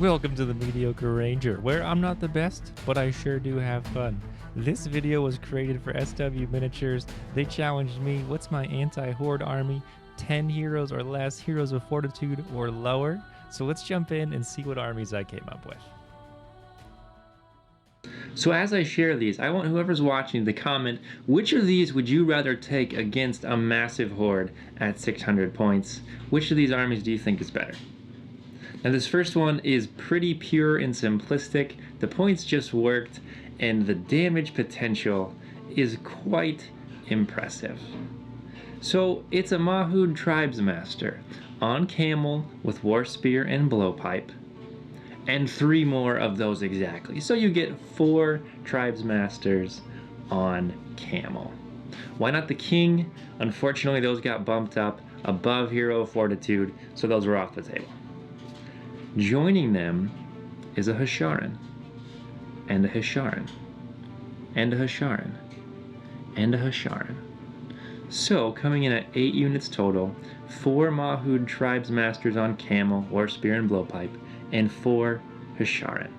Welcome to the Mediocre Ranger, where I'm not the best, but I sure do have fun. This video was created for SW Miniatures. They challenged me, what's my Anti-Horde Army? 10 heroes or less, Heroes of Fortitude or lower. So let's jump in and see what armies I came up with. So as I share these, I want whoever's watching to comment, which of these would you rather take against a massive horde at 600 points? Which of these armies do you think is better? Now this first one is pretty pure and simplistic. The points just worked, and the damage potential is quite impressive. So it's a Mahood Tribesmaster on camel with War Spear and Blowpipe, and 3 more of those exactly. So you get 4 Tribesmasters on camel. Why not the King? Unfortunately, those got bumped up above Hero of Fortitude, so those were off the table. Joining them is a Hasharan, and a Hasharan, and a Hasharan, and a Hasharan. So, coming in at 8 units total, 4 Mahood Tribesmasters on camel, War Spear, and Blowpipe, and 4 Hasharan.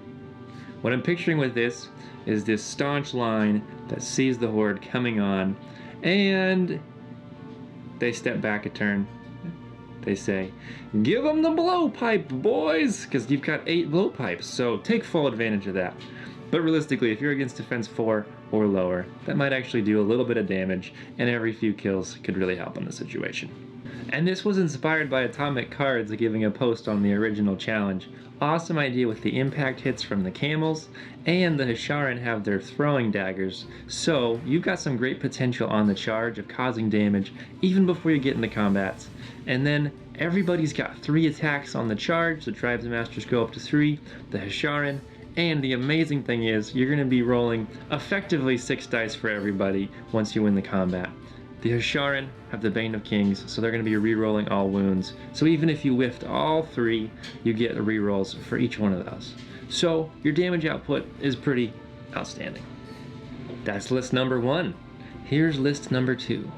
What I'm picturing with this is this staunch line that sees the horde coming on, and they step back a turn. They say, give them the blowpipe, boys, because you've got 8 blowpipes, so take full advantage of that. But realistically, if you're against defense 4 or lower, that might actually do a little bit of damage, and every few kills could really help in the situation. And this was inspired by Atomic Cards giving a post on the original challenge. Awesome idea with the impact hits from the camels, and the Hasharan have their throwing daggers, so you've got some great potential on the charge of causing damage even before you get into combats. And then everybody's got 3 attacks on the charge. The Tribesmasters go up to 3, the Hasharan, and the amazing thing is you're going to be rolling effectively 6 dice for everybody once you win the combat. The Hasharan have the Bane of Kings, so they're going to be re-rolling all wounds. So even if you whiffed all 3, you get re-rolls for each one of those. So your damage output is pretty outstanding. That's list number 1. Here's list number 2.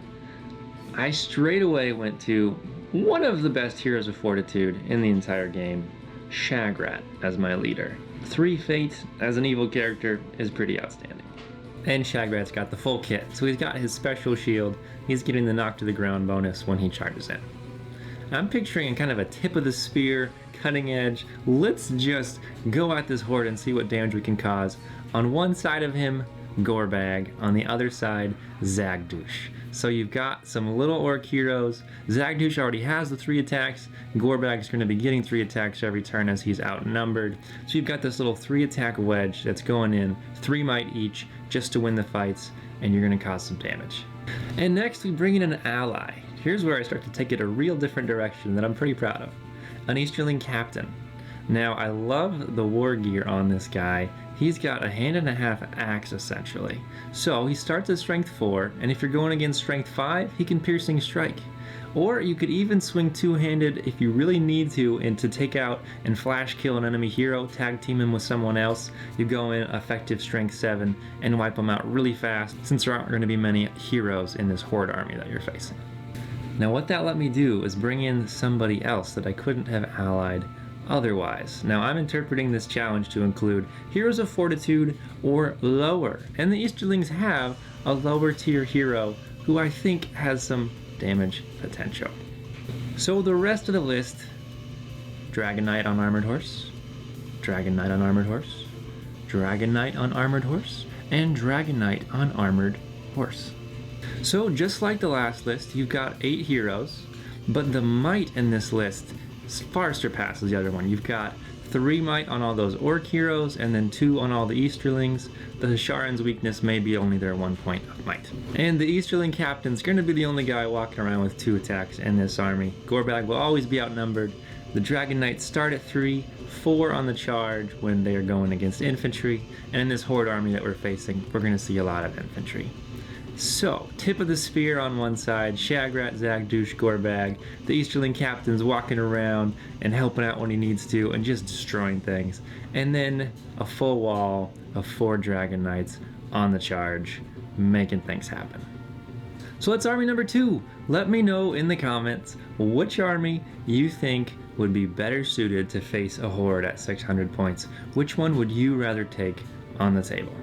I straight away went to one of the best Heroes of Fortitude in the entire game, Shagrat as my leader. 3 Fate as an evil character is pretty outstanding. And Shagrat's got the full kit, so he's got his special shield. He's getting the knock to the ground bonus when he charges in. I'm picturing kind of a tip of the spear, cutting edge. Let's just go at this horde and see what damage we can cause. On one side of him, Gorbag. On the other side, Zagdush. So you've got some little orc heroes. Zagdush already has the 3 attacks. Gorbag's going to be getting 3 attacks every turn as he's outnumbered. So you've got this little 3 attack wedge that's going in, 3 might each, just to win the fights, and you're going to cause some damage. And next we bring in an ally. Here's where I start to take it a real different direction that I'm pretty proud of. An Easterling Captain. Now I love the war gear on this guy. He's got a 1.5-hand axe essentially. So he starts at strength 4, and if you're going against strength 5, he can piercing strike. Or you could even swing 2-handed if you really need to, and to take out and flash kill an enemy hero, tag team him with someone else. You go in effective strength 7 and wipe them out really fast, since there aren't going to be many heroes in this horde army that you're facing. Now what that let me do is bring in somebody else that I couldn't have allied otherwise. Now I'm interpreting this challenge to include Heroes of Fortitude or lower, and the Easterlings have a lower tier hero who I think has some damage potential. So the rest of the list: Dragon Knight on Armored Horse, Dragon Knight on Armored Horse, Dragon Knight on Armored Horse, and Dragon Knight on Armored Horse. So just like the last list, you've got 8 heroes, but the might in this list far surpasses the other one. You've got 3 might on all those orc heroes, and then 2 on all the Easterlings. The Hasharan's weakness may be only their 1 point of might. And the Easterling Captain's going to be the only guy walking around with 2 attacks in this army. Gorbag will always be outnumbered. The Dragon Knights start at 3, 4 on the charge when they are going against infantry, and in this horde army that we're facing, we're going to see a lot of infantry. So, tip of the spear on one side, Shagrat, Zagdush, Gorbag. The Easterling Captain's walking around and helping out when he needs to and just destroying things. And then a full wall of 4 Dragon Knights on the charge, making things happen. So that's army number 2. Let me know in the comments which army you think would be better suited to face a horde at 600 points? Which one would you rather take on the table?